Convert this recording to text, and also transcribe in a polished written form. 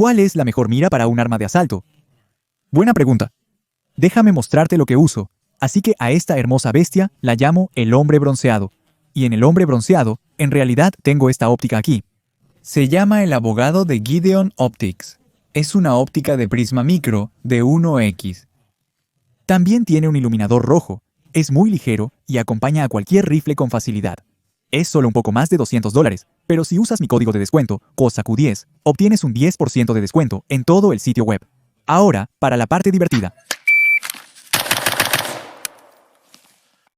¿Cuál es la mejor mira para un arma de asalto? Buena pregunta. Déjame mostrarte lo que uso. Así que a esta hermosa bestia la llamo el hombre bronceado. Y en el hombre bronceado, en realidad tengo esta óptica aquí. Se llama el abogado de Gideon Optics. Es una óptica de prisma micro de 1x. También tiene un iluminador rojo. Es muy ligero y acompaña a cualquier rifle con facilidad. Es solo un poco más de $200, pero si usas mi código de descuento, COSACU10, obtienes un 10% de descuento en todo el sitio web. Ahora, para la parte divertida.